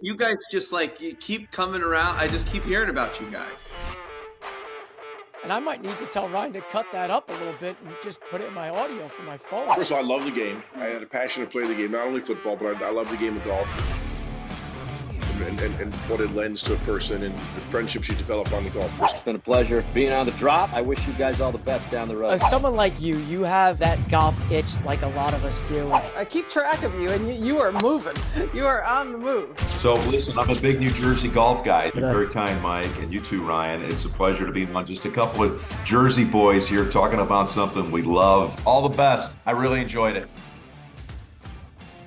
You guys just you keep coming around. I just keep hearing about you guys. And I might need to tell Ryan to cut that up a little bit and just put it in my audio for my phone. First of all, I love the game. I had a passion to play the game, not only football, but I love the game of golf. And what it lends to a person and the friendships you develop on the golf course. It's been a pleasure being on the drop. I wish you guys all the best down the road. As someone like you have that golf itch like a lot of us do. I keep track of you, and you are moving. You are on the move. So listen, I'm a big New Jersey golf guy. You're very kind, Mike, and you too, Ryan. It's a pleasure to be on just a couple of Jersey boys here talking about something we love. All the best. I really enjoyed it.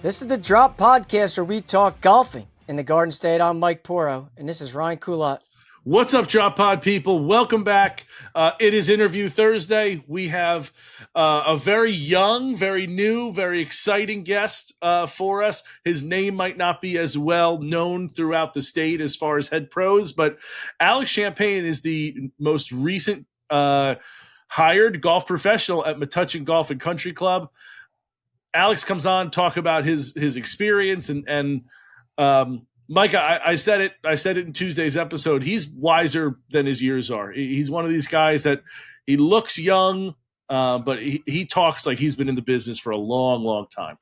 This is the Drop Podcast where we talk golfing. In the Garden State, I'm Mike Poro, and this is Ryan Coulott. What's up, Drop Pod people? Welcome back. It is Interview Thursday. We have a very young, very new, very exciting guest for us. His name might not be as well known throughout the state as far as head pros, but Alex Champagne is the most recent hired golf professional at Metuchen Golf Country Club. Alex comes on, talk about his experience and Mike, I said it in Tuesday's episode. He's wiser than his years are. He's one of these guys that he looks young, but he talks like he's been in the business for a long, long time.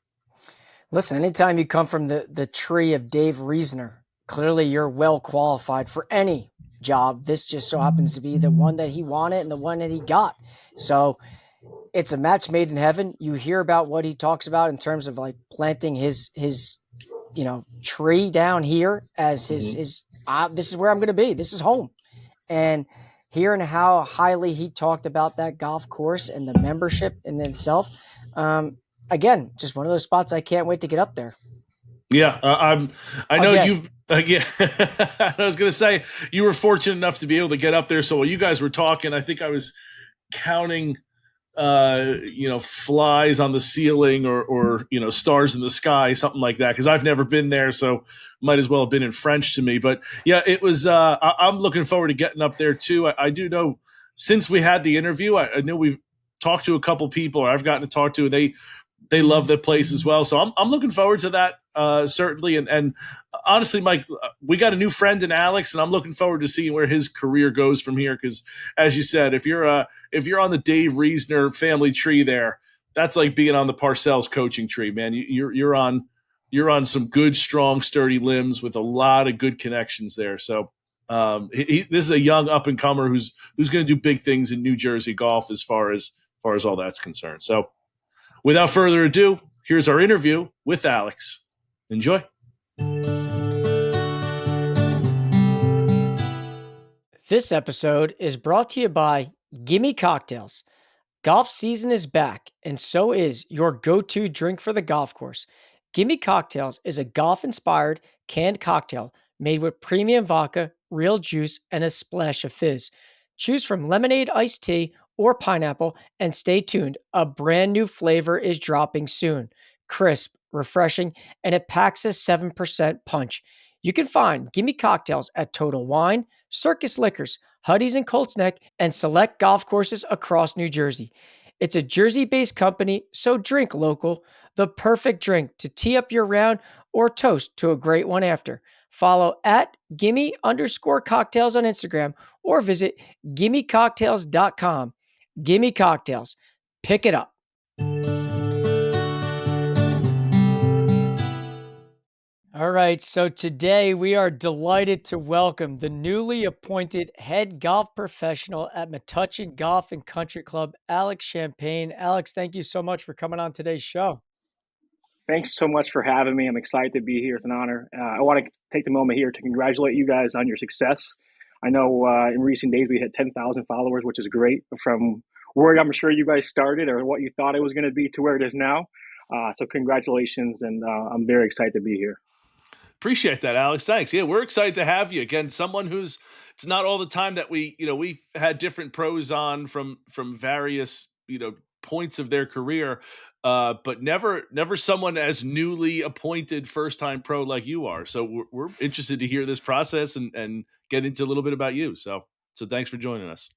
Listen, anytime you come from the tree of Dave Reasoner, clearly you're well qualified for any job. This just so happens to be the one that he wanted and the one that he got. So it's a match made in heaven. You hear about what he talks about in terms of like planting his tree down here as his this is where I'm going to be. This is home. And hearing how highly he talked about that golf course and the membership in itself. Again, just one of those spots I can't wait to get up there. Yeah. I know you've, yeah, I was going to say you were fortunate enough to be able to get up there. So while you guys were talking, I think I was counting flies on the ceiling or stars in the sky, something like that. Cause I've never been there. So might as well have been in French to me, but yeah, it was, I'm looking forward to getting up there too. I do know since we had the interview, I know we've talked to a couple people or I've gotten to talk to, they love the place as well. So I'm looking forward to that, certainly. And honestly, Mike, we got a new friend in Alex, and I'm looking forward to seeing where his career goes from here. Because, as you said, if you're on the Dave Reasoner family tree, that's like being on the Parcells coaching tree, man. You're on some good, strong, sturdy limbs with a lot of good connections there. So this is a young up and comer who's going to do big things in New Jersey golf as far as all that's concerned. So, without further ado, here's our interview with Alex. Enjoy. This episode is brought to you by Gimme Cocktails. Golf season is back, and so is your go-to drink for the golf course. Gimme Cocktails is a golf-inspired canned cocktail made with premium vodka, real juice, and a splash of fizz. Choose from lemonade iced tea or pineapple, and stay tuned. A brand new flavor is dropping soon. Crisp, refreshing, and it packs a 7% punch. You can find Gimme Cocktails at Total Wine, Circus Liquors, Huddy's and Colts Neck, and select golf courses across New Jersey. It's a Jersey-based company, so drink local. The perfect drink to tee up your round or toast to a great one after. Follow at gimme_cocktails on Instagram or visit gimmecocktails.com. Gimme Cocktails. Pick it up. All right, so today we are delighted to welcome the newly appointed head golf professional at Metuchen Golf Country Club, Alex Champagne. Alex, thank you so much for coming on today's show. Thanks so much for having me. I'm excited to be here. It's an honor. I want to take the moment here to congratulate you guys on your success. I know in recent days we hit 10,000 followers, which is great from where I'm sure you guys started or what you thought it was going to be to where it is now. So congratulations, and I'm very excited to be here. Appreciate that, Alex. Thanks. Yeah, we're excited to have you again. Someone it's not all the time that we've had different pros on from various, points of their career, but never someone as newly appointed first-time pro like you are. So we're interested to hear this process and get into a little bit about you. So thanks for joining us.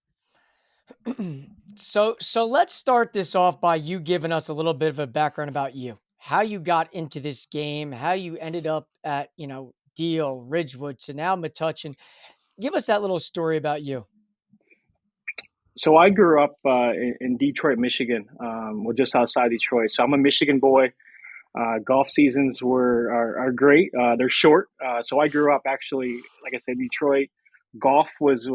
So let's start this off by you giving us a little bit of a background about you. How you got into this game, how you ended up at, Deal, Ridgewood to now Metuchen. Give us that little story about you. So I grew up in Detroit, Michigan, just outside Detroit. So I'm a Michigan boy. Golf seasons are great. They're short. So I grew up actually, like I said, Detroit. Golf was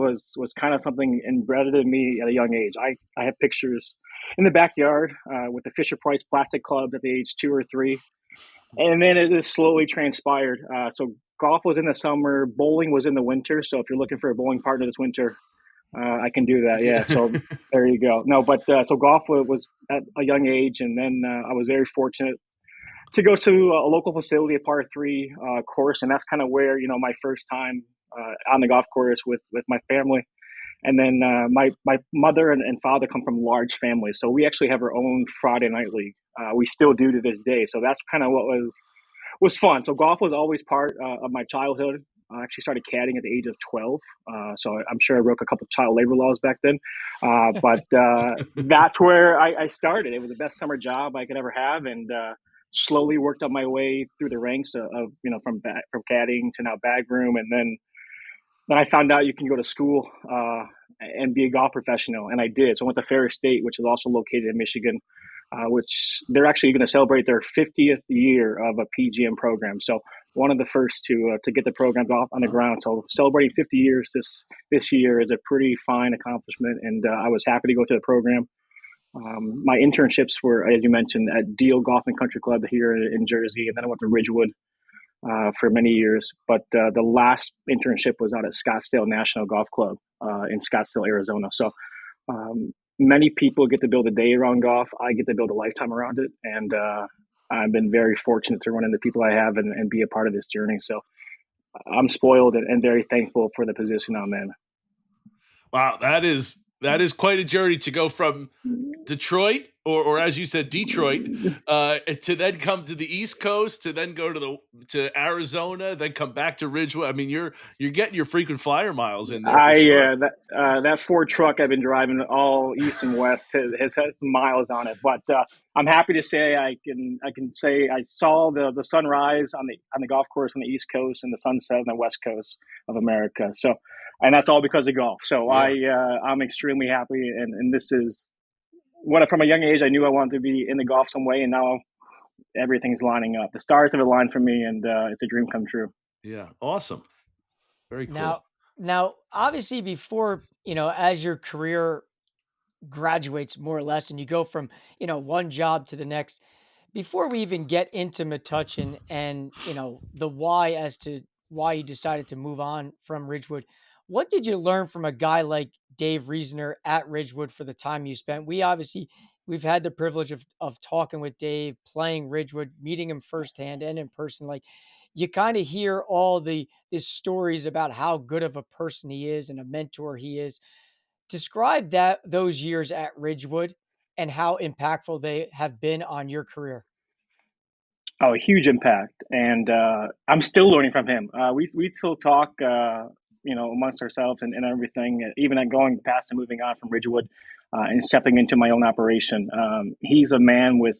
kind of something embedded in me at a young age. I have pictures in the backyard with the Fisher Price plastic clubs at the age 2 or 3, and then it just slowly transpired. So golf was in the summer, bowling was in the winter. So if you're looking for a bowling partner this winter, I can do that. Yeah. So there you go. No, but so golf was at a young age, and then I was very fortunate to go to a local facility, a par 3 course, and that's kind of where my first time on the golf course with my family. And then my mother and father come from large families, so we actually have our own Friday night league. We still do to this day. So that's kind of what was fun. So golf was always part of my childhood. I actually started caddying at the age of 12. So I'm sure I broke a couple of child labor laws back then. But that's where I started. It was the best summer job I could ever have. And slowly worked up my way through the ranks of from caddying to now bag room. And then I found out you can go to school and be a golf professional. And I did. So I went to Ferris State, which is also located in Michigan, which they're actually going to celebrate their 50th year of a PGM program. So one of the first to get the program off on the ground. So celebrating 50 years this year is a pretty fine accomplishment, and I was happy to go through the program. My internships were, as you mentioned, at Deal Golf and Country Club here in Jersey, and then I went to Ridgewood for many years. But the last internship was out at Scottsdale National Golf Club in Scottsdale, Arizona. So many people get to build a day around golf. I get to build a lifetime around it. And I've been very fortunate to run into the people I have and be a part of this journey. So I'm spoiled and very thankful for the position I'm in. Wow, that is quite a journey to go from Detroit, or as you said, Detroit, to then come to the East Coast, to then go to Arizona, then come back to Ridgewood. I mean, you're getting your frequent flyer miles in there. For sure. That Ford truck I've been driving all east and west has had some miles on it, but I'm happy to say I can say I saw the sunrise on the golf course on the East Coast and the sunset on the West Coast of America. So, and that's all because of golf. So yeah. I'm extremely happy, and this is from a young age I knew I wanted to be in the golf some way, and now everything's lining up. The stars have aligned for me, and it's a dream come true. Yeah, awesome, very cool. Now, obviously, before as your career graduates more or less, and you go from one job to the next, before we even get into Metuchen and the why as to why you decided to move on from Ridgewood, what did you learn from a guy like Dave Reasoner at Ridgewood for the time you spent? We've had the privilege of talking with Dave, playing Ridgewood, meeting him firsthand and in person. Like, you kind of hear all these stories about how good of a person he is and a mentor he is. Describe those years at Ridgewood and how impactful they have been on your career. Oh, a huge impact. And I'm still learning from him. We still talk, amongst ourselves and everything, even at going past and moving on from Ridgewood and stepping into my own operation. He's a man with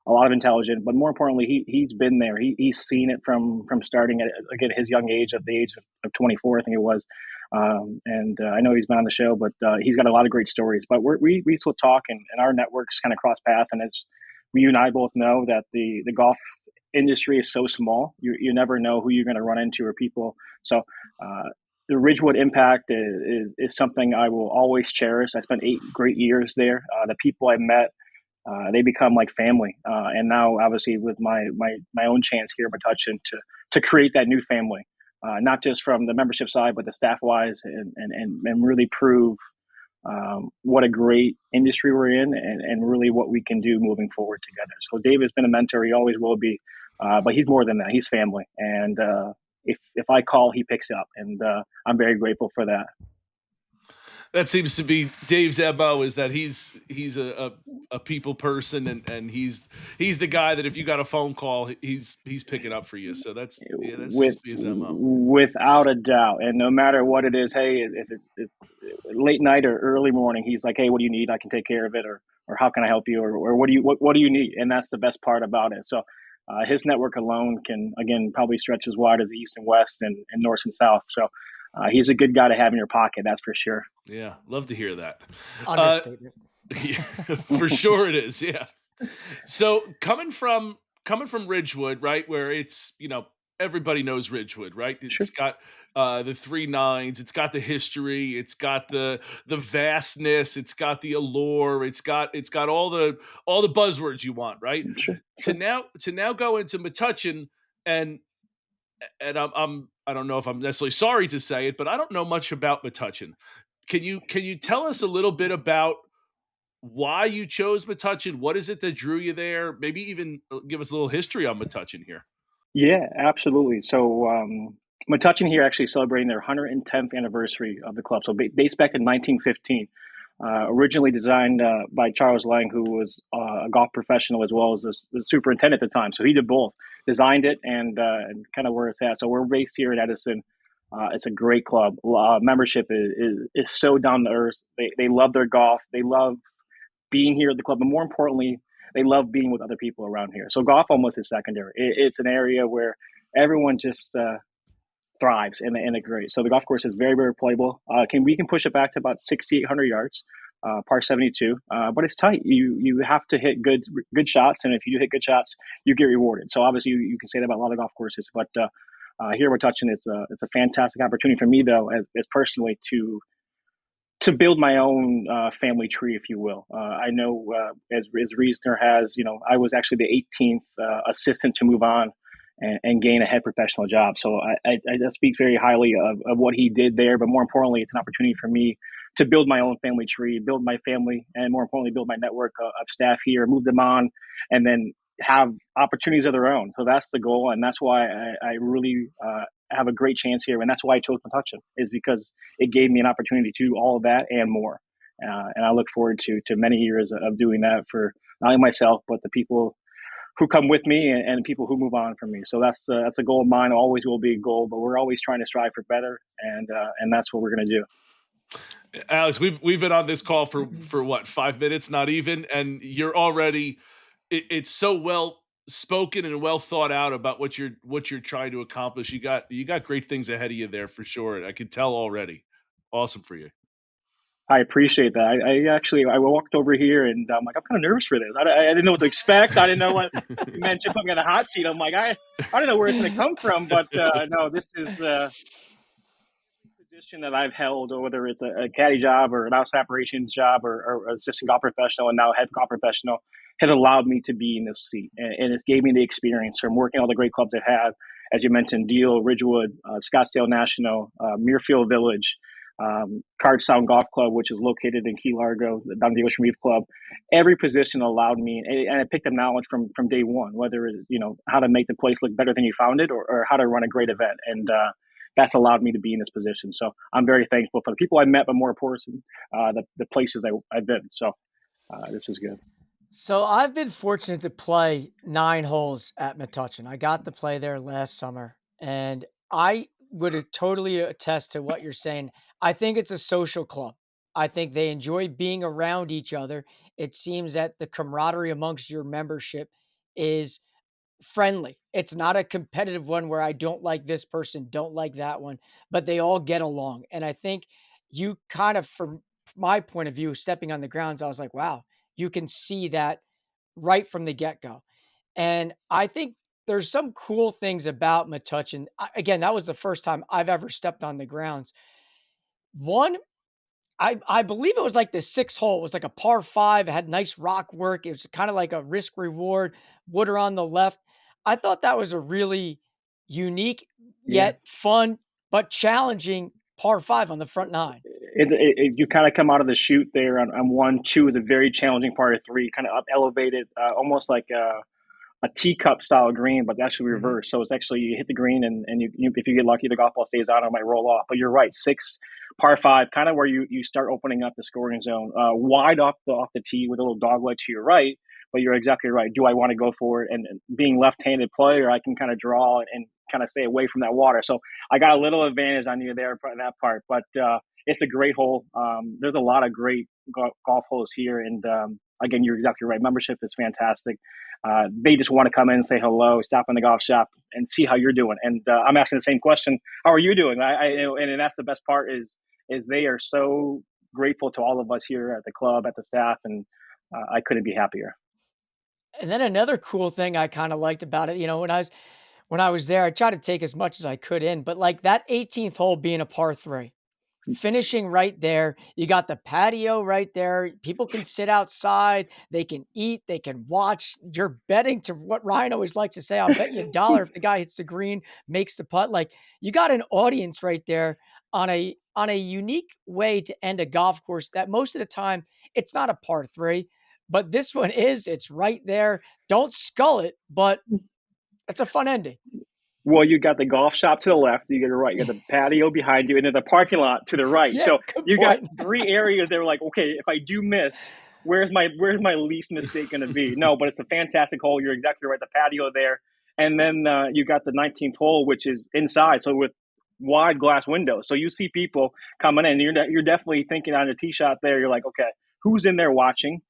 a lot of intelligence, but more importantly, he's been there. He's seen it from starting at, again, his young age, at the age of 24, I think it was. And I know he's been on the show, but he's got a lot of great stories. But we still talk, and our networks kind of cross path. And as you and I both know, that the golf industry is so small, you never know who you're going to run into or people. So the Ridgewood impact is something I will always cherish. I spent 8 great years there. The people I met, they become like family. And now, obviously, with my own chance here at Metuchen to create that new family, not just from the membership side, but the staff wise, and really prove what a great industry we're in, and really what we can do moving forward together. So Dave has been a mentor. He always will be, but he's more than that. He's family. And if I call, he picks up, and I'm very grateful for that. That seems to be Dave's MO, is that he's a people person, and he's the guy that if you got a phone call, he's picking up for you. So that seems to be his MO. Without a doubt. And no matter what it is, hey, if it's late night or early morning, he's like, hey, what do you need? I can take care of it, or how can I help you, or what do you need? And that's the best part about it. So his network alone can, again, probably stretch as wide as the East and West and North and South. So he's a good guy to have in your pocket, that's for sure. Yeah, love to hear that. Understatement. Yeah, for sure it is. Yeah. So coming from Ridgewood, right, where it's everybody knows Ridgewood, right? Sure. It's got the 3 9s, it's got the history, it's got the vastness, it's got the allure, it's got all the buzzwords you want, right? Sure. To now go into Metuchen and I don't know if I'm necessarily sorry to say it, but I don't know much about Metuchen. Can you tell us a little bit about why you chose Metuchen? What is it that drew you there? Maybe even give us a little history on Metuchen here. Yeah, absolutely. So Metuchen here actually celebrating their 110th anniversary of the club. So dates back in 1915. Originally designed by Charles Lang, who was a golf professional as well as the superintendent at the time. So he did both, designed it and kind of where it's at. So we're based here in Edison. It's a great club. Membership is so down to earth. They love their golf. They love being here at the club, but more importantly, they love being with other people around here. So golf almost is secondary. It's an area where everyone just thrives and they're great. So the golf course is very, very playable. We can push it back to about 6,800 yards, par 72, but it's tight. You have to hit good shots, and if you hit good shots, you get rewarded. So obviously you can say that about a lot of golf courses, but here we're touching. It's a fantastic opportunity for me though, as personally to build my own family tree, if you will. I know as Reasoner has, I was actually the 18th assistant to move on and gain a head professional job. So I speak very highly of what he did there, but more importantly, it's an opportunity for me to build my own family tree, build my family, and more importantly, build my network of staff here, move them on, and then have opportunities of their own. So that's the goal, and that's why I really have a great chance here, and that's why I chose Metuchen, is because it gave me an opportunity to do all of that and more. And I look forward to many years of doing that for not only myself, but the people who come with me and people who move on from me. So that's a goal of mine. Always will be a goal, but we're always trying to strive for better, and that's what we're going to do. Alex, we've been on this call for what, 5 minutes, not even, and you're already. It's so well spoken and well thought out about what you're trying to accomplish. You got great things ahead of you there for sure. I can tell already. Awesome for you. I appreciate that. I walked over here and I'm like, I'm kind of nervous for this. I didn't know what to expect. I didn't know what you mentioned, put me on the hot seat. I'm like, I don't know where it's going to come from, but no, this is a position that I've held, or whether it's a caddy job or an outside operations job or assistant golf professional and now head golf professional, has allowed me to be in this seat. And it gave me the experience from working all the great clubs I've had, as you mentioned, Deal, Ridgewood, Scottsdale National, Muirfield Village, Card Sound Golf Club, which is located in Key Largo, down the Ocean Reef Club. Every position allowed me, and I picked up knowledge from day one, whether it's, how to make the place look better than you found it or how to run a great event. And that's allowed me to be in this position. So I'm very thankful for the people I met, but more important, the places I've been. So this is good. So I've been fortunate to play 9 holes at Metuchen. I got to play there last summer, and I would totally attest to what you're saying. I think it's a social club. I think they enjoy being around each other. It seems that the camaraderie amongst your membership is friendly. It's not a competitive one where I don't like this person, don't like that one, but they all get along. And I think you kind of, from my point of view, stepping on the grounds, I was like, wow, you can see that right from the get-go. And I think there's some cool things about Metuchen. Again, that was the first time I've ever stepped on the grounds. One, I believe it was like the 6th hole. It was like a par 5. It had nice rock work. It was kind of like a risk reward, water on the left. I thought that was a really unique yet fun but challenging par 5 on the front 9. You kind of come out of the chute there on 1, 2 is a very challenging par 3, kind of up elevated, almost like a teacup style green, but actually reverse. So it's actually, you hit the green and you if you get lucky, the golf ball stays on, it might roll off. But you're right, 6, par 5, kind of where you start opening up the scoring zone, wide off the tee with a little dogleg to your right. But you're exactly right. Do I want to go for it? And being left-handed player, I can kind of draw and kind of stay away from that water. So I got a little advantage on you there in that part. But it's a great hole. There's a lot of great golf holes here, and again, you're exactly right. Membership is fantastic. They just want to come in and say hello, stop in the golf shop, and see how you're doing. And I'm asking the same question: how are you doing? And that's the best part is they are so grateful to all of us here at the club, at the staff, and I couldn't be happier. And then another cool thing I kind of liked about it, when I was there, I tried to take as much as I could in, but like that 18th hole being a par three, finishing right there, you got the patio right there. People can sit outside, they can eat, they can watch. You're betting, to what Ryan always likes to say, I'll bet you $1 if the guy hits the green, makes the putt. Like, you got an audience right there on a unique way to end a golf course that most of the time it's not a par three, but this one is. It's right there. Don't skull it, but it's a fun ending. Well, you got the golf shop to the left, you got the right, you got the patio behind you, and then the parking lot to the right. Yeah, So good you got point. 3 areas that were like, okay, if I do miss, where's my least mistake going to be? No, but it's a fantastic hole. You're exactly right. The patio there, and then you got the 19th hole, which is inside, so with wide glass windows. So you see people coming in. You're definitely thinking on a tee shot there. You're like, okay, who's in there watching?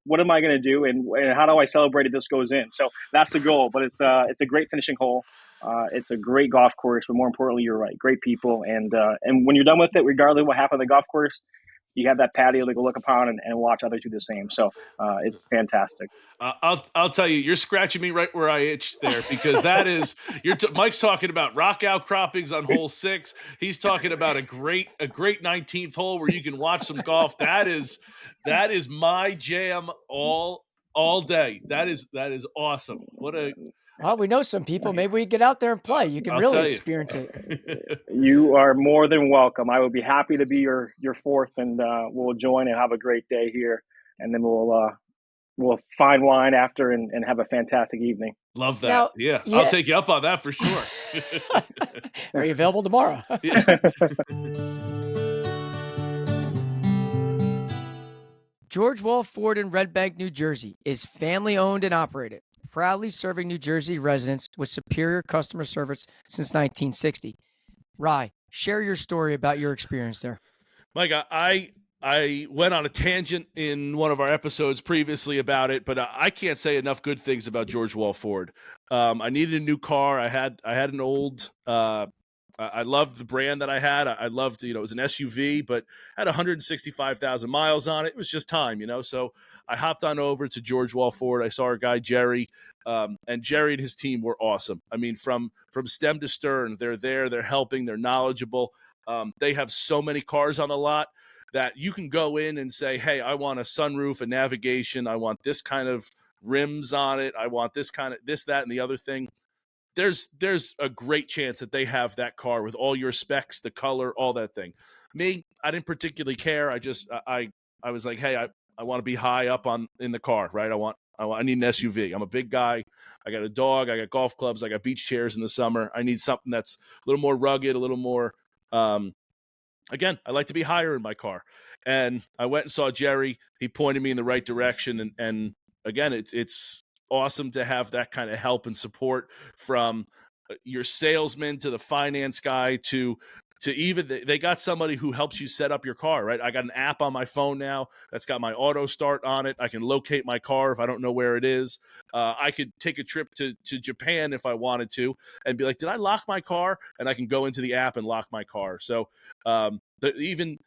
What am I going to do, and how do I celebrate if this goes in? So that's the goal. But it's a great finishing hole. It's a great golf course, but more importantly, you're right, great people. And when you're done with it, regardless of what happened on the golf course, you have that patio to go look upon and watch others do the same. So it's fantastic. I'll tell you, you're scratching me right where I itched there, because that is Mike's talking about rock outcroppings on hole 6. He's talking about a great 19th hole where you can watch some golf. That is my jam all day. That is awesome. Well, we know some people. Maybe we get out there and play. You can I'll really tell you. experience it. You are more than welcome. I would be happy to be your fourth, and we'll join and have a great day here, and then we'll find wine after and have a fantastic evening. Love that. Now, yeah, yeah. I'll take you up on that for sure. Are you available tomorrow? Yeah. George Wall Ford in Red Bank, New Jersey is family owned and operated, proudly serving New Jersey residents with superior customer service since 1960. Rye, share your story about your experience there. Mike, I went on a tangent in one of our episodes previously about it, but I can't say enough good things about George Wall Ford. I needed a new car. I had an old. I loved the brand that I had. I loved, it was an SUV, but had 165,000 miles on it. It was just time, So I hopped on over to George Wall Ford. I saw our guy Jerry, and Jerry and his team were awesome. I mean, from stem to stern, they're there, they're helping, they're knowledgeable. They have so many cars on the lot that you can go in and say, hey, I want a sunroof, a navigation. I want this kind of rims on it. I want this kind of this, that, and the other thing. There's a great chance that they have that car with all your specs, the color, all that thing. Me, I didn't particularly care. I just, I was like, hey, I want to be high up in the car, right? I need an SUV. I'm a big guy. I got a dog. I got golf clubs. I got beach chairs in the summer. I need something that's a little more rugged, a little more, again, I like to be higher in my car. And I went and saw Jerry. He pointed me in the right direction. And again, it's awesome to have that kind of help and support from your salesman to the finance guy to even they got somebody who helps you set up your car, right? I got an app on my phone now that's got my auto start on it. I can locate my car if I don't know where it is. I could take a trip to Japan if I wanted to and be like, did I lock my car? And I can go into the app and lock my car. So even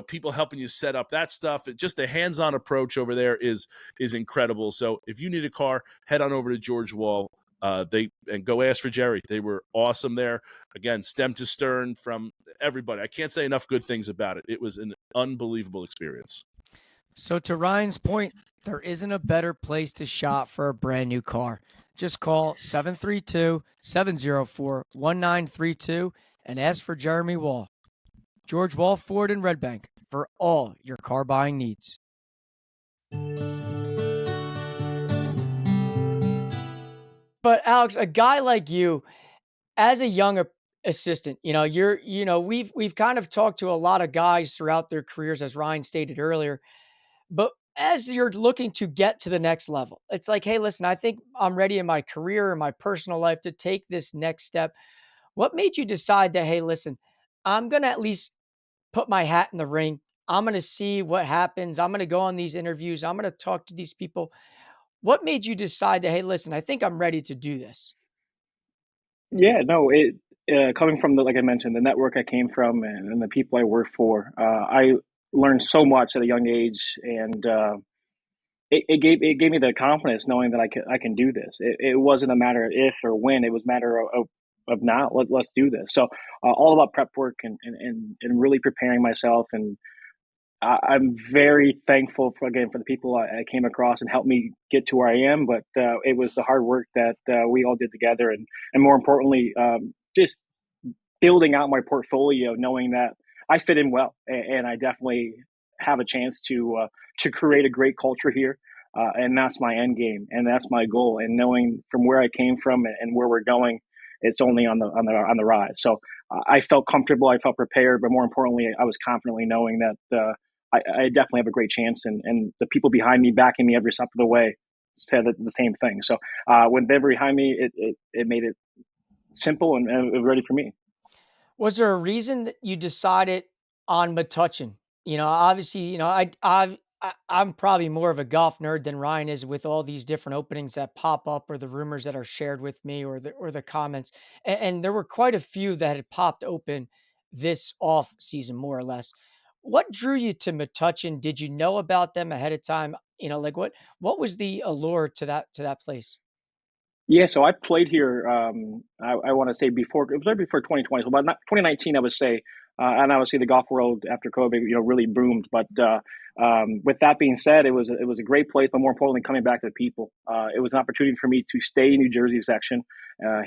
people helping you set up that stuff, just the hands-on approach over there is incredible. So if you need a car, head on over to George Wall. And go ask for Jerry. They were awesome there. Again, stem to stern from everybody. I can't say enough good things about it. It was an unbelievable experience. So to Ryan's point, there isn't a better place to shop for a brand new car. Just call 732-704-1932 and ask for Jeremy Wall. George Wall Ford in Red Bank for all your car buying needs. But Alex, a guy like you, as a young assistant, we've kind of talked to a lot of guys throughout their careers, as Ryan stated earlier. But as you're looking to get to the next level, it's like, hey, listen, I think I'm ready in my career and my personal life to take this next step. What made you decide that, hey, listen, I'm going to at least put my hat in the ring I'm going to see what happens. I'm going to go on these interviews. I'm going to talk to these people. What made you decide that, hey, listen, I think I'm ready to do this? Yeah, no, it coming from the like I mentioned, the network I came from and the people I work for, I learned so much at a young age, and it gave me the confidence knowing that I can do this. It wasn't a matter of if or when; it was a matter of now. Let's do this. So all about prep work and really preparing myself, and I'm very thankful for again for the people I came across and helped me get to where I am. But it was the hard work that we all did together, and more importantly, just building out my portfolio, knowing that I fit in well, and I definitely have a chance to create a great culture here, and that's my end game, and that's my goal. And knowing from where I came from and where we're going, it's only on the rise. So I felt comfortable, I felt prepared, but more importantly, I was confidently knowing that I definitely have a great chance, and the people behind me, backing me every step of the way, said the same thing. So when they were behind me, it made it simple and ready for me. Was there a reason that you decided on Metuchen? Obviously, I'm probably more of a golf nerd than Ryan is with all these different openings that pop up or the rumors that are shared with me or the comments. And there were quite a few that had popped open this off season, more or less. What drew you to Metuchen? Did you know about them ahead of time? Like what was the allure to that place? Yeah, so I played here. I want to say before it was right before 2020, so about 2019, I would say. And I would say the golf world after COVID, really boomed. But with that being said, it was a great place. But more importantly, coming back to the people, it was an opportunity for me to stay in New Jersey section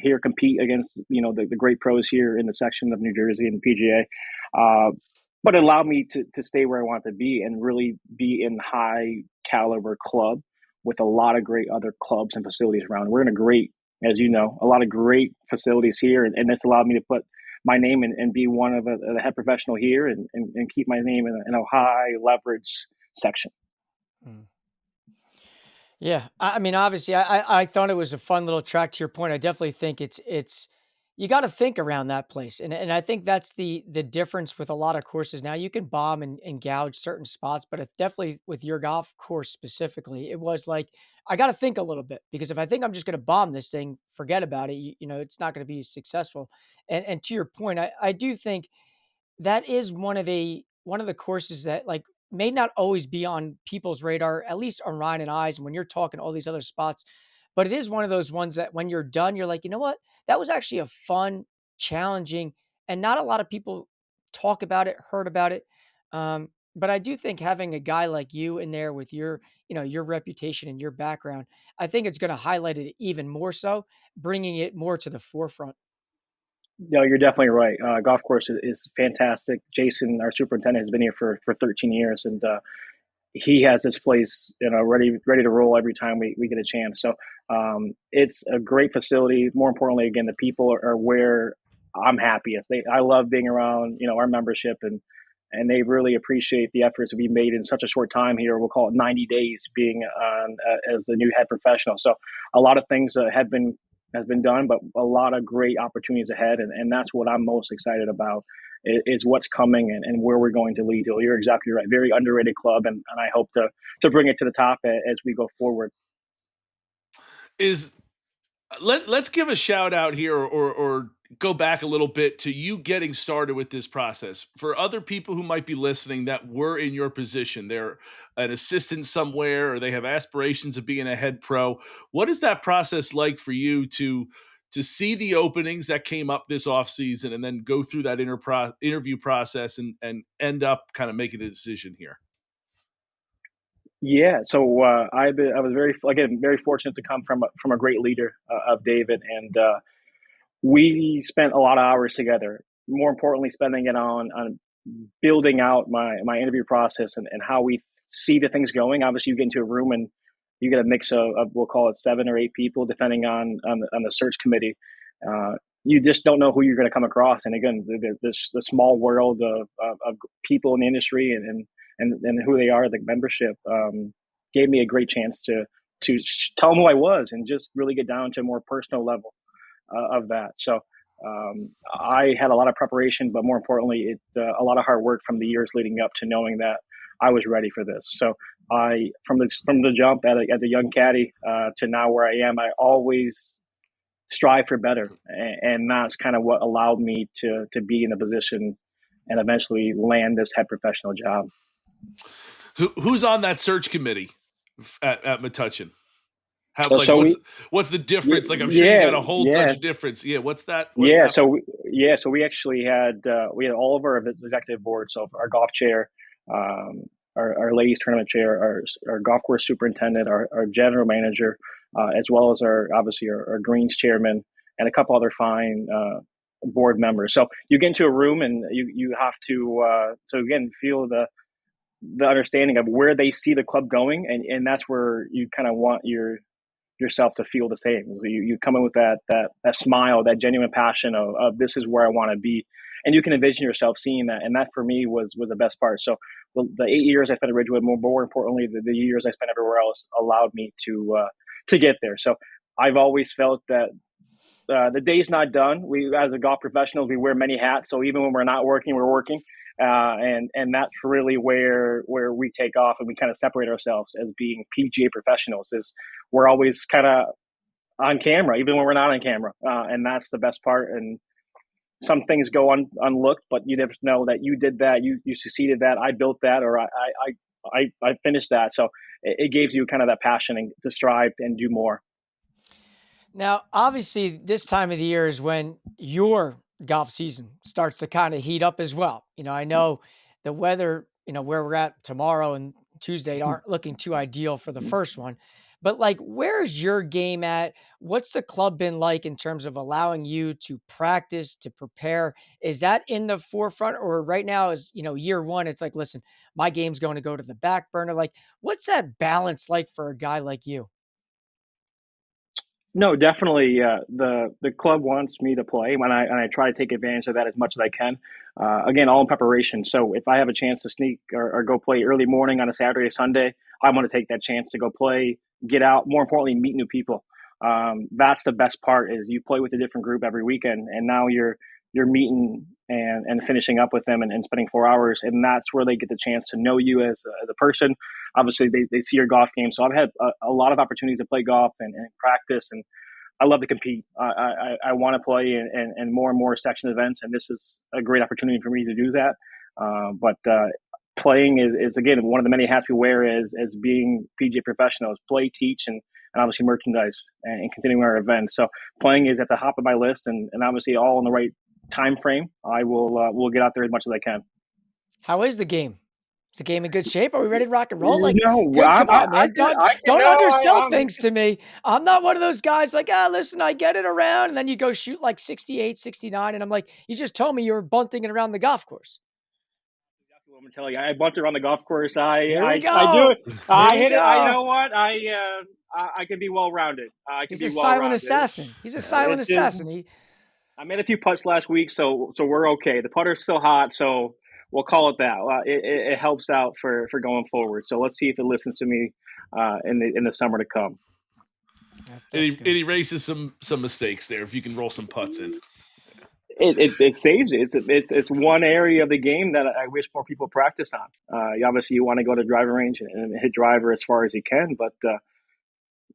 here, compete against the great pros here in the section of New Jersey and the PGA. But it allowed me to stay where I wanted to be and really be in high caliber club with a lot of great other clubs and facilities around. We're in a great, as you know, a lot of great facilities here, and this allowed me to put my name and be one of the head professional here, and keep my name in a high leverage section. Mm. Yeah, I mean, obviously, I thought it was a fun little track. To your point, I definitely think it's you got to think around that place, and I think that's the difference with a lot of courses now. You can bomb and gouge certain spots, but if definitely with your golf course specifically, it was like I got to think a little bit because if I think I'm just going to bomb this thing, forget about it. It's not going to be successful. And to your point, I do think that is one of the courses that like may not always be on people's radar, at least on Ryan and I's. And when you're talking all these other spots, but it is one of those ones that when you're done, you're like, you know what? That was actually a fun, challenging, and not a lot of people talk about it, heard about it. But I do think having a guy like you in there with your reputation and your background, I think it's going to highlight it even more so, bringing it more to the forefront. No, you're definitely right. Golf course is fantastic. Jason, our superintendent, has been here for 13 years, and he has this place, ready to roll every time we get a chance. So it's a great facility. More importantly, again, the people are where I'm happiest. I love being around, our membership, and they really appreciate the efforts that we made in such a short time here. We'll call it 90 days being on as the new head professional. So a lot of things has been done, but a lot of great opportunities ahead, and that's what I'm most excited about is what's coming and where we're going to lead. You're exactly right. Very underrated club, and I hope to bring it to the top as we go forward. Is let's give a shout out here or go back a little bit to you getting started with this process for other people who might be listening that were in your position. They're an assistant somewhere or they have aspirations of being a head pro. What is that process like for you to see the openings that came up this offseason and then go through that interview process and end up kind of making a decision here? Yeah, so I was very fortunate to come from a great leader of David, and we spent a lot of hours together. More importantly, spending it on building out my interview process and how we see the things going. Obviously, you get into a room and you get a mix of we'll call it 7 or 8 people, depending on the search committee. You just don't know who you're going to come across. And again, the small world of people in the industry and who they are, the membership, gave me a great chance to tell them who I was and just really get down to a more personal level of that. So I had a lot of preparation, but more importantly, a lot of hard work from the years leading up to knowing that I was ready for this. So from the jump at a young caddy to now where I am, I always strive for better, and that's kind of what allowed me to be in a position and eventually land this head professional job. Who's on that search committee at Metuchen? What's the difference? Like, I'm sure you got a whole bunch of difference. Yeah, what's that? So we actually had all of our executive board. So our golf chair, our ladies tournament chair, our golf course superintendent, our general manager, as well as our greens chairman, and a couple other fine board members. So you get into a room and you have to again feel the understanding of where they see the club going, and that's where you kind of want yourself to feel the same. You come in with that smile, that genuine passion of this is where I want to be, and you can envision yourself seeing that. And that for me was the best part. So the 8 years I spent at Ridgewood, more importantly, the years I spent everywhere else allowed me to get there. So I've always felt that the day's not done. We, as a golf professionals, we wear many hats. So even when we're not working, we're working. And that's really where we take off, and we kind of separate ourselves as being PGA professionals. Is we're always kind of on camera, even when we're not on camera, and that's the best part. And some things go unlooked, but you never know that you did that, you succeeded that, I built that, or I finished that. So it gives you kind of that passion and to strive and do more. Now, obviously, this time of the year is when your golf season starts to kind of heat up as well. I know the weather, where we're at tomorrow and Tuesday aren't looking too ideal for the first one, but like, where's your game at? What's the club been like in terms of allowing you to practice, to prepare? Is that in the forefront, or right now is, year one, it's like, listen, my game's going to go to the back burner. Like, what's that balance like for a guy like you? No, definitely. The club wants me to play, and I try to take advantage of that as much as I can. Again, all in preparation. So if I have a chance to sneak or go play early morning on a Saturday or Sunday, I want to take that chance to go play, get out. More importantly, meet new people. That's the best part. Is you play with a different group every weekend, and now you're meeting and finishing up with them and spending 4 hours, and that's where they get the chance to know you as a person. Obviously, they see your golf game. So I've had a lot of opportunities to play golf and practice, and I love to compete. I want to play in more and more section events, and this is a great opportunity for me to do that. But playing is again one of the many hats we wear as being PGA professionals: play, teach, and obviously merchandise and continuing our events. So playing is at the top of my list, and obviously all in the right time frame. I will get out there as much as I can. How is the game? Is the game in good shape? Are we ready to rock and roll? Like, No, come on, man. Don't undersell I'm things to me. I'm not one of those guys like, listen, I get it around. And then you go shoot like 68, 69. And I'm like, you just told me you were bunting it around the golf course. Exactly what I'm going to tell you. I bunted around the golf course. I go. do it. I hit it. Go. You know what? I can be well-rounded. He's a silent assassin. He's a silent assassin. I made a few putts last week, so we're okay. The putter's still hot, so we'll call it that. It helps out for going forward. So let's see if it listens to me in the summer to come. It erases some mistakes there if you can roll some putts in. It saves it. It's one area of the game that I wish more people practice on. Obviously, you want to go to driving range and hit driver as far as you can, but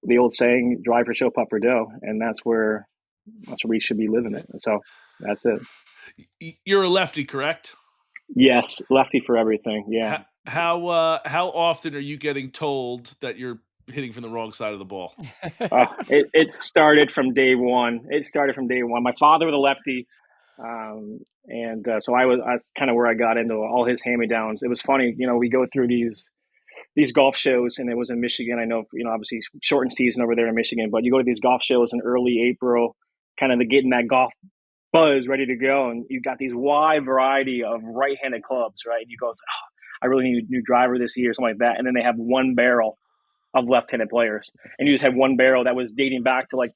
the old saying, drive for show, putt for dough, and that's where we should be living it. So that's it. You're a lefty, correct? Yes, lefty for everything. Yeah. How often are you getting told that you're hitting from the wrong side of the ball? It started from day one. My father was a lefty, and so I was kind of where I got into all his hand-me-downs. It was funny, we go through these golf shows, and it was in Michigan. I know, obviously shortened season over there in Michigan, but you go to these golf shows in early April, kind of getting that golf buzz ready to go, and you've got these wide variety of right-handed clubs, right? And you go, I really need a new driver this year, something like that. And then they have one barrel of left-handed players, and you just have one barrel that was dating back to like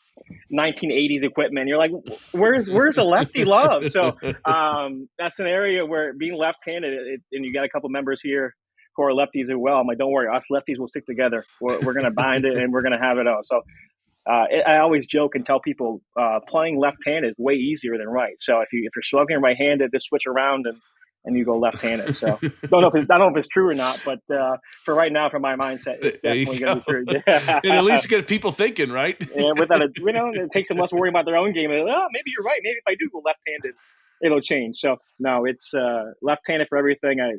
1980s equipment. You're like, where's the lefty love? So that's an area where being left-handed, and you got a couple members here who are lefties as well. I'm like, don't worry, us lefties will stick together. We're going to bind it, and we're going to have it out. So I always joke and tell people playing left-handed is way easier than right. So if you're struggling right-handed, just switch around and you go left-handed. So I don't know if it's true or not, but for right now, for my mindset, it's There definitely you going to go. be true. And at least get people thinking, right? And without it takes them less worrying about their own game. And, maybe you're right. Maybe if I do go left-handed, it'll change. So no, it's left-handed for everything. I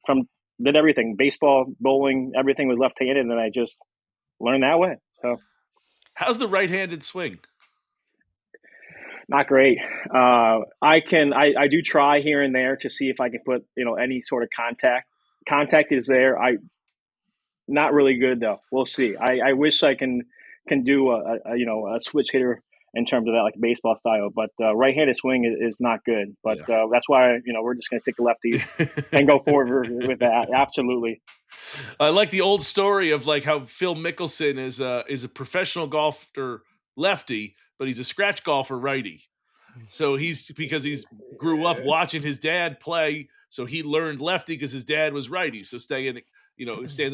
from did everything, baseball, bowling, everything was left-handed, and I just learned that way. So How's the right-handed swing? not great. I do try here and there to see if I can put any sort of contact. Contact is there. Not really good though. We'll see. I wish I can do a switch hitter in terms of that, like baseball style. But right-handed swing is not good. But that's why we're just gonna stick to lefties and go forward with that. Absolutely. I like the old story of like how Phil Mickelson is a professional golfer lefty, but he's a scratch golfer righty. So because he's grew up watching his dad play, so he learned lefty because his dad was righty. So standing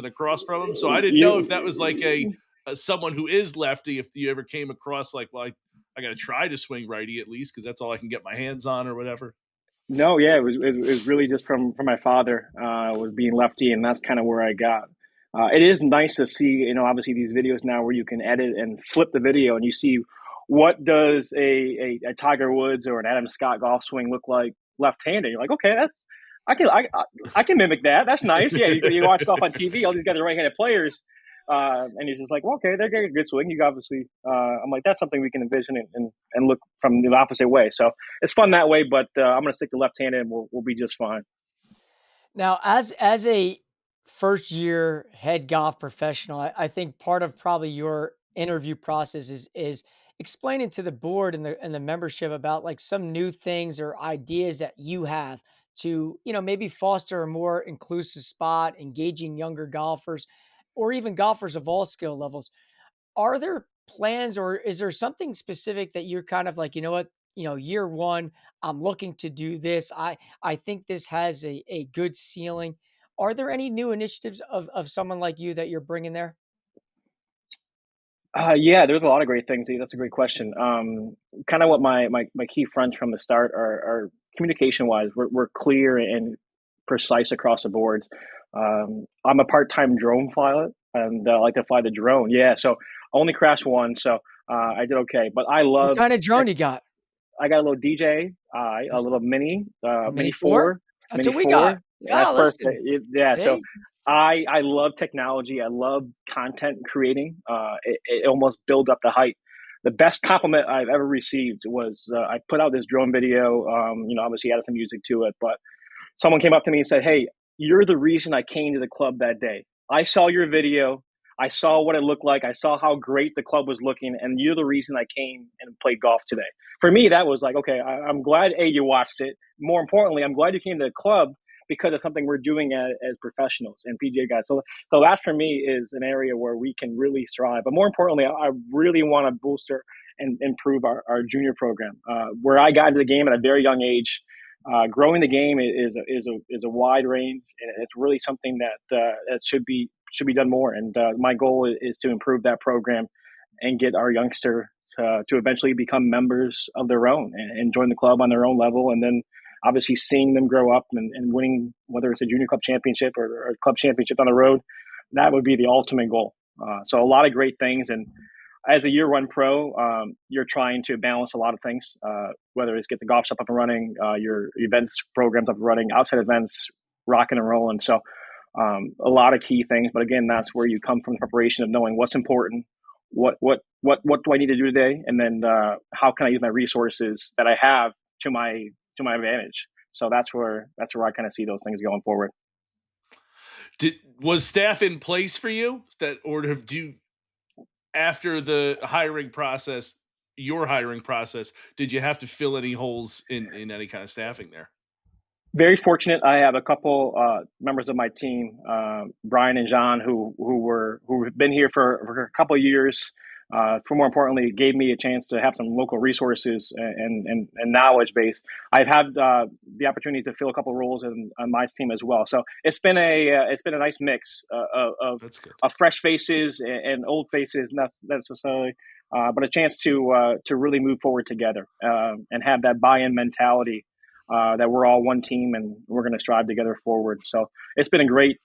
across from him. So I didn't know if that was like a someone who is lefty. If you ever came across like, well, I got to try to swing righty at least because that's all I can get my hands on or whatever. No, yeah, it was really just from my father was being lefty, and that's kind of where I got. It is nice to see, obviously these videos now where you can edit and flip the video, and you see what does a Tiger Woods or an Adam Scott golf swing look like left-handed. You're like, okay, I can mimic that. That's nice. Yeah, you watch golf on TV, all these guys are right-handed players. And you're just like, well, okay, they're getting a good swing. You obviously, I'm like, that's something we can envision and look from the opposite way. So it's fun that way, but I'm going to stick to left-handed and we'll be just fine. Now, as a first year head golf professional, I think part of probably your interview process is explaining to the board and the membership about like some new things or ideas that you have to, maybe foster a more inclusive spot, engaging younger golfers, or even golfers of all skill levels. Are there plans or is there something specific that you're kind of like, what, year one, I'm looking to do this. I think this has a good ceiling. Are there any new initiatives of someone like you that you're bringing there? Yeah, there's a lot of great things. That's a great question. Kind of what my key fronts from the start are communication wise. We're clear and precise across the board. I'm a part-time drone pilot and I like to fly the drone. Yeah, so I only crashed one, so I did okay. But I What love kind of drone you got? I got a little DJI, a little mini, Mini 4? That's Mini what we got. 4. Yeah, That's listen. perfect. Yeah, so See? I love technology. I love content creating. It almost build up the hype. The best compliment I've ever received was I put out this drone video. Obviously added some music to it, but someone came up to me and said, "Hey, you're the reason I came to the club that day. I saw your video. I saw what it looked like. I saw how great the club was looking, and you're the reason I came and played golf today." For me, that was like, okay, I'm glad you watched it. More importantly, I'm glad you came to the club because it's something we're doing as professionals and PGA guys. So that for me is an area where we can really strive. But more importantly, I really want to bolster and improve our junior program. Where I got into the game at a very young age, growing the game is a wide range, and it's really something that should be done more. And my goal is to improve that program and get our youngster to eventually become members of their own and join the club on their own level, and then obviously seeing them grow up and winning, whether it's a junior club championship or a club championship on the road, that would be the ultimate goal. So a lot of great things. And as a year one pro, you're trying to balance a lot of things, whether it's get the golf shop up and running, your events programs up and running, outside events, rocking and rolling. So a lot of key things. But again, that's where you come from the preparation of knowing what's important, what do I need to do today, and then how can I use my resources that I have to my advantage. So that's where I kind of see those things going forward. Was staff in place for you or have you, after the hiring process, your hiring process, did you have to fill any holes in any kind of staffing there? Very fortunate. I have a couple members of my team, Brian and John, who have been here for a couple of years. For more importantly, gave me a chance to have some local resources and knowledge base. I've had the opportunity to fill a couple of roles on my team as well. So it's been a nice mix of fresh faces and old faces, not necessarily. but a chance to really move forward together and have that buy-in mentality that we're all one team and we're going to strive together forward. So it's been a great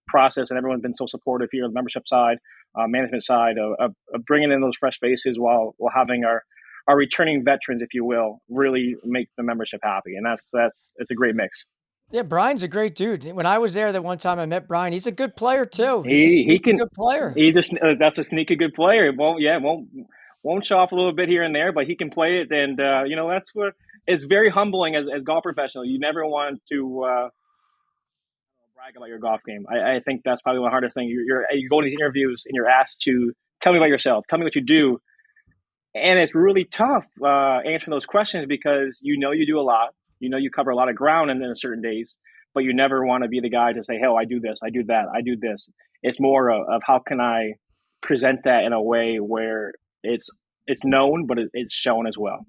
process, and everyone's been so supportive here on the membership side, management side of bringing in those fresh faces while having our returning veterans, if you will, really make the membership happy. And it's a great mix. Yeah, Brian's a great dude. When I was there that one time I met Brian, he's a good player too. He's a He sneaky can good player. that's a sneaky good player. It won't show off a little bit here and there, but he can play it. And that's what it's very humbling as golf professional. You never want to brag about your golf game. I think that's probably the hardest thing. You go to these interviews and you're asked to tell me about yourself, tell me what you do, and it's really tough answering those questions because you do a lot, you cover a lot of ground in certain days, but you never want to be the guy to say, "Hey, I do this, I do that, I do this." It's more of how can I present that in a way where it's known, but it's shown as well.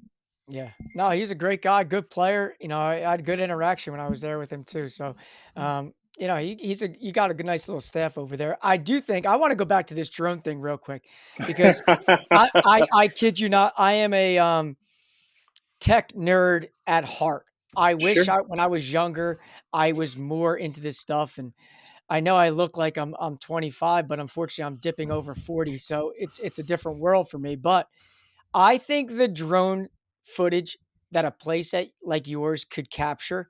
Yeah, no, he's a great guy, good player. I had good interaction when I was there with him too. So, you got a good, nice little staff over there. I do think I want to go back to this drone thing real quick because I kid you not, I am a tech nerd at heart. I wish when I was younger, I was more into this stuff. And I know I look like I'm 25, but unfortunately I'm dipping over 40. So it's a different world for me. But I think the drone footage that a place like yours could capture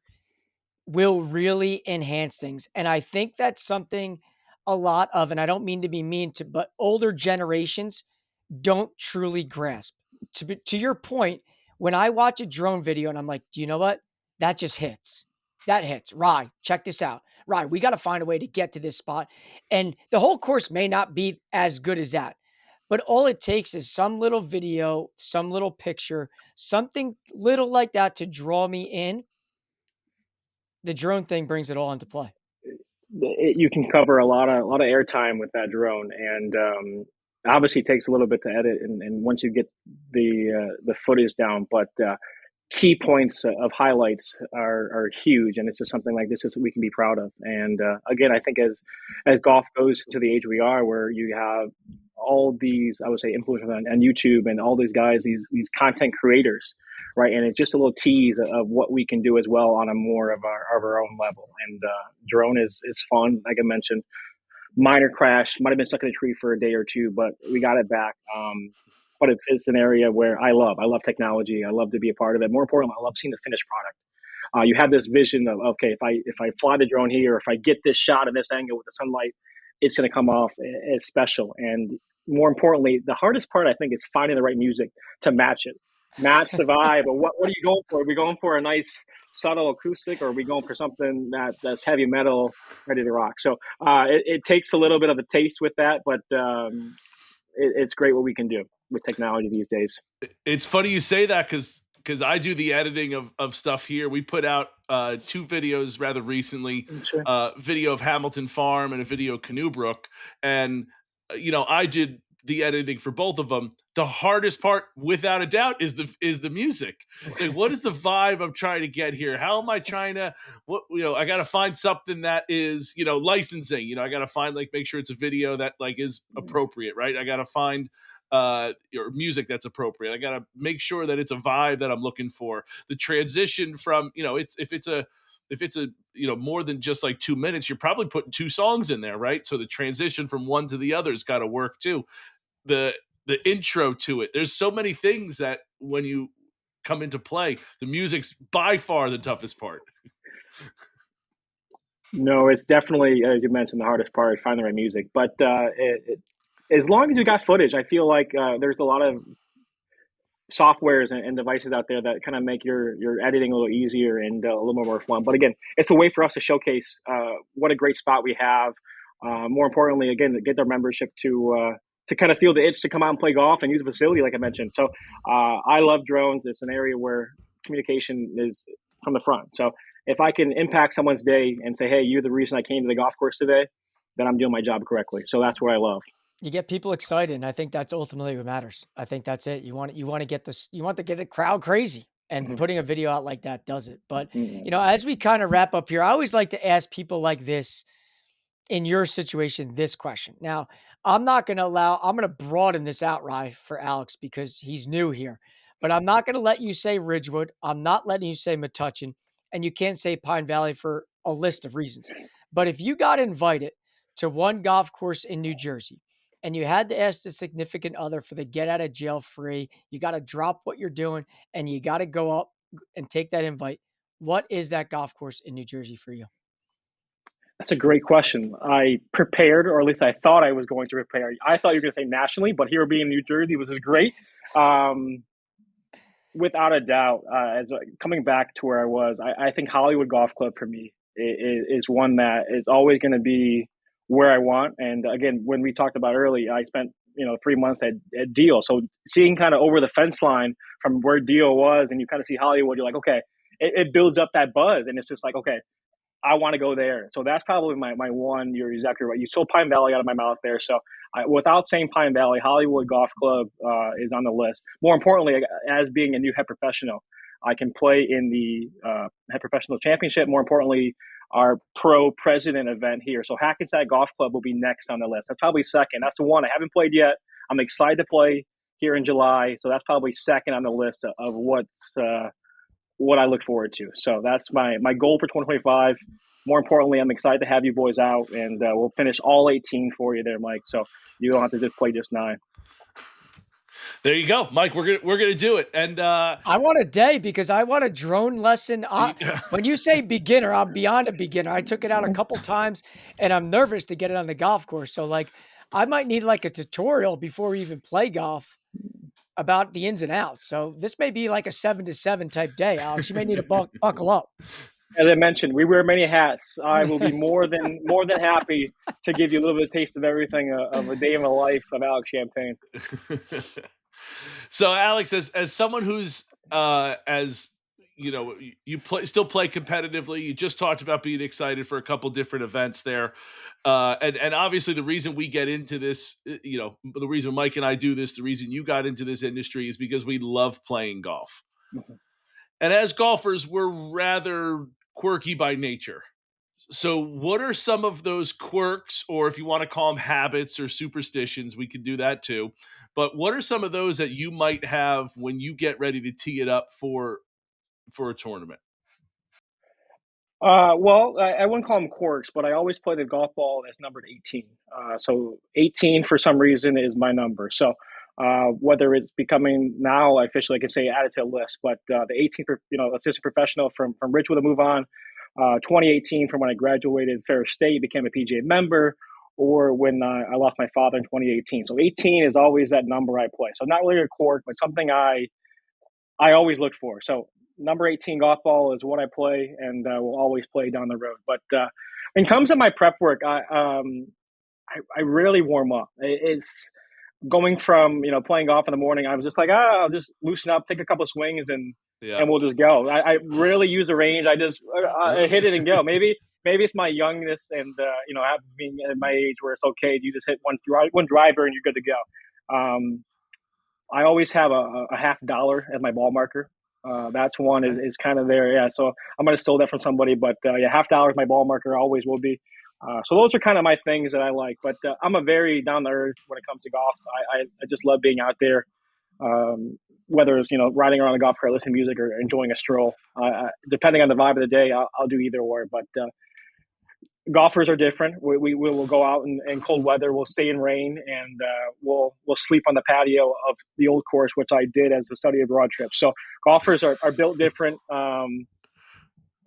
will really enhance things. And I think that's something a lot of, and I don't mean to be mean but older generations don't truly grasp. To your point, when I watch a drone video and I'm like, do you know what? That just hits. That hits. Rye, check this out. Rye, we got to find a way to get to this spot. And the whole course may not be as good as that. But all it takes is some little video, some little picture, something little like that to draw me in. The drone thing brings it all into play. You can cover a lot of airtime with that drone, and obviously it takes a little bit to edit. And once you get the footage down, but key points of highlights are huge, and it's just something like this is we can be proud of. And again, I think as golf goes to the age we are, where you have all these, I would say, influencers on YouTube and all these guys, these content creators, right? And it's just a little tease of what we can do as well on a more of our own level. And drone is fun, like I mentioned. Minor crash, might have been stuck in a tree for a day or two, but we got it back. But it's an area where I love technology. I love to be a part of it. More importantly, I love seeing the finished product. You have this vision of, okay, if I fly the drone here, if I get this shot in this angle with the sunlight, it's going to come off as special. And more importantly, the hardest part, I think, is finding the right music to match it, match the vibe. But what are you going for? Are we going for a nice subtle acoustic, or are we going for something that's heavy metal, ready to rock? So it takes a little bit of a taste with that, but it's great what we can do with technology these days. It's funny you say that because I do the editing of stuff here. We put out 2 videos rather recently, Sure. Video of Hamilton Farm and a video of Canoe Brook. And, I did the editing for both of them. The hardest part, without a doubt, is the music. It's like, what is the vibe I'm trying to get here? How am I trying to, I got to find something that is, licensing, I got to find, make sure it's a video that is appropriate, right? I got to find your music that's appropriate. I got to make sure that it's a vibe that I'm looking for. The transition from, if it's a more than just 2 minutes, you're probably putting 2 songs in there, right? So the transition from one to the other's got to work too. The intro to it. There's so many things that when you come into play, the music's by far the toughest part. No, it's definitely, as you mentioned, the hardest part, find the right music. But as long as you got footage, I feel like there's a lot of softwares and devices out there that kind of make your editing a little easier and a little more fun. But again, it's a way for us to showcase what a great spot we have. More importantly, again, to get their membership to kind of feel the itch to come out and play golf and use the facility, like I mentioned. So I love drones. It's an area where communication is from the front. So if I can impact someone's day and say, hey, you're the reason I came to the golf course today, then I'm doing my job correctly. So that's what I love. You get people excited, and I think that's ultimately what matters. I think that's it. You want to get this, you want to get the crowd crazy, and putting a video out like that does it. But as we kind of wrap up here, I always like to ask people like this, in your situation, this question. Now, I'm not going to I'm going to broaden this out, Rye, for Alex because he's new here. But I'm not going to let you say Ridgewood. I'm not letting you say Metuchen. And you can't say Pine Valley for a list of reasons. But if you got invited to one golf course in New Jersey and you had to ask the significant other for the get out of jail free, you got to drop what you're doing and you got to go up and take that invite. What is that golf course in New Jersey for you? That's a great question. I prepared, or at least I thought I was going to prepare. I thought you were going to say nationally, but here being in New Jersey was great. Without a doubt, coming back to where I was, I think Hollywood Golf Club for me is one that is always going to be where I want. And again, when we talked about earlier, I spent 3 months at Deal, so seeing kind of over the fence line from where Deal was, and you kind of see Hollywood, you're like, okay, it builds up that buzz, and it's just like, okay, I want to go there. So that's probably my one. You're exactly right. You stole Pine Valley out of my mouth there. So without saying Pine Valley, Hollywood Golf Club is on the list. More importantly, as being a new head professional, I can play in the head professional championship. More importantly, our pro president event here. So Hackensack Golf Club will be next on the list. That's probably second. That's the one I haven't played yet. I'm excited to play here in July. So that's probably second on the list of what I look forward to. So that's my goal for 2025. More importantly, I'm excited to have you boys out, and we'll finish all 18 for you there, Mike. So you don't have to just play just 9. There you go, Mike. We're gonna do it. And I want a day because I want a drone lesson. When you say beginner, I'm beyond a beginner. I took it out a couple times, and I'm nervous to get it on the golf course. So like, I might need like a tutorial before we even play golf about the ins and outs. So this may be like a 7 to 7 type day, Alex. You may need to buckle up. As I mentioned, we wear many hats. I will be more than happy to give you a little bit of taste of everything of a day in the life of Alex Champagne. So, Alex, as someone who's still play competitively. You just talked about being excited for a couple different events there, and obviously the reason we get into this, the reason Mike and I do this, the reason you got into this industry is because we love playing golf. Mm-hmm. And as golfers, we're rather quirky by nature. So what are some of those quirks, or if you want to call them habits or superstitions, we can do that too. But what are some of those that you might have when you get ready to tee it up for a tournament? Well, I wouldn't call them quirks, but I always play the golf ball that's numbered 18. So 18 for some reason is my number. So whether it's becoming now officially, I can say added to a list, but the 18th, assistant professional from Ridgewood to move on. 2018 from when I graduated Ferris State, became a PGA member, or when I lost my father in 2018. So 18 is always that number I play. So not really a quirk, but something I always look for. So number 18 golf ball is what I play, and will always play down the road. But when it comes to my prep work, I rarely warm up. It's going from playing golf in the morning. I was just like, I'll just loosen up, take a couple of swings, and we'll just go. I rarely use the range. I just hit it and go. Maybe it's my youngness and being at my age where it's okay. You just hit one driver and you're good to go. I always have a $50 as my ball marker. That's one is kind of there. Yeah. So I might have stole that from somebody, but $50 my ball marker, always will be. So those are kind of my things that I like, but I'm a very down to earth when it comes to golf. I just love being out there. Whether it's, riding around a golf cart, listening to music, or enjoying a stroll, depending on the vibe of the day, I'll do either or, but, golfers are different. We will go out in cold weather. We'll stay in rain, and we'll sleep on the patio of the old course, which I did as a study abroad trip. So golfers are built different.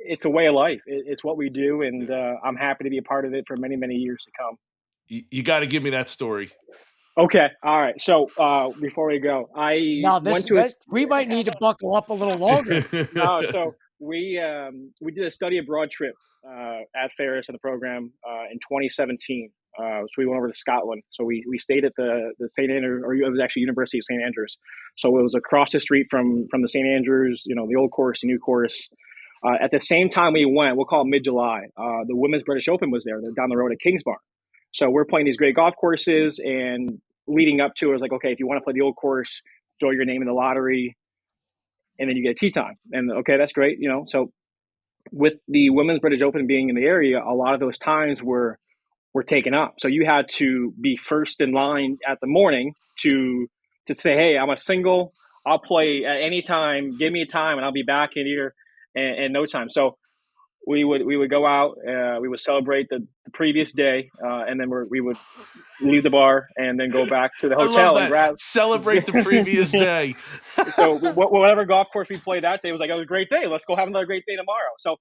It's a way of life. It's what we do, and I'm happy to be a part of it for many, many years to come. You got to give me that story. Okay. All right. So before we go, we might need to buckle up a little longer. So we did a study abroad trip at Ferris in the program in 2017. So we went over to Scotland. So we stayed at the St. Andrews, or it was actually University of St. Andrews. So it was across the street from the St. Andrews, the old course, the new course. At the same time we went, we'll call it mid-July, the Women's British Open was there. They're down the road at Kingsbarn. So we're playing these great golf courses, and leading up to it, I was like, okay, if you want to play the old course, throw your name in the lottery, and then you get a tee time. And okay, that's great. So with the Women's British Open being in the area, a lot of those times were were taken up. So you had to be first in line at the morning to say, hey, I'm a single. I'll play at any time. Give me a time, and I'll be back in here in no time. So we would go out. We would celebrate the previous day, and then we would leave the bar and then go back to the I love hotel and that. grab. Celebrate the previous day. So whatever golf course we played that day, was like, it was a great day. Let's go have another great day tomorrow. So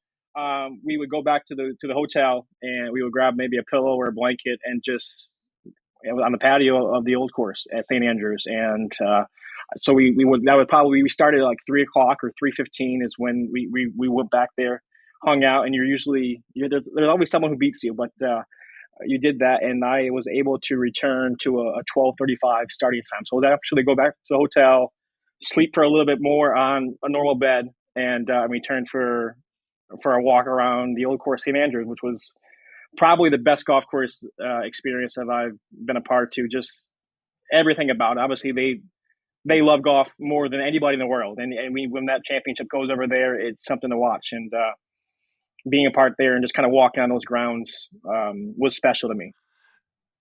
we would go back to the hotel, and we would grab maybe a pillow or a blanket and just on the patio of the old course at St. Andrews. And so we started at like 3:00 or 3:15 is when we went back there, hung out, and there's always someone who beats you, but you did that, and I was able to return to a 12:35 starting time. So I was actually go back to the hotel, sleep for a little bit more on a normal bed, and return for a walk around the old course St. Andrews, which was probably the best golf course experience that I've been a part to. Just everything about it. Obviously, they love golf more than anybody in the world, and when that championship goes over there, it's something to watch. And being a part there and just kind of walking on those grounds was special to me.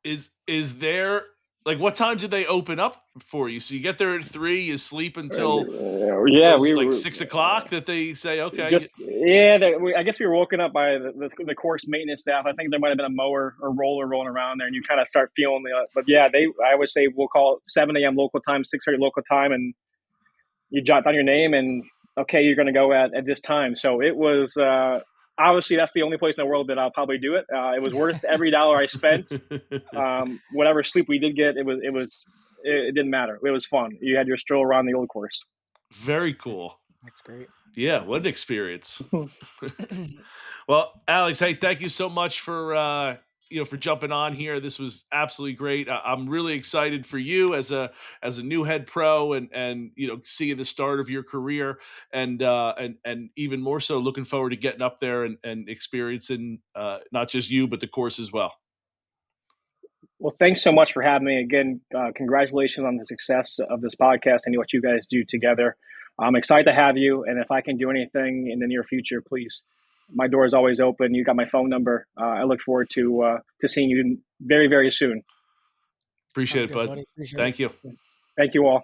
Is there, like, what time did they open up for you? So you get there at 3, you sleep until we like 6:00 that they say, okay. I guess we were woken up by the course maintenance staff. I think there might have been a mower or roller rolling around there, and you kind of start feeling but yeah, I would say we'll call it 7 a.m. local time, 6:30 local time, and you jot down your name and okay, you're going to go at this time. So it was obviously that's the only place in the world that I'll probably do it. It was worth every dollar I spent. Whatever sleep we did get, it didn't matter. It was fun. You had your stroll around the old course. Very cool. That's great. Yeah, what an experience. Well, Alex, hey, thank you so much for for jumping on here. This was absolutely great. I'm really excited for you as a new head pro and seeing the start of your career and even more so looking forward to getting up there and experiencing not just you but the course as well. Well, thanks so much for having me again. Congratulations on the success of this podcast and what you guys do together. I'm excited to have you, and if I can do anything in the near future, please. My door is always open. You got my phone number. I look forward to seeing you very, very soon. Appreciate it, bud. Thank you. Thank you all.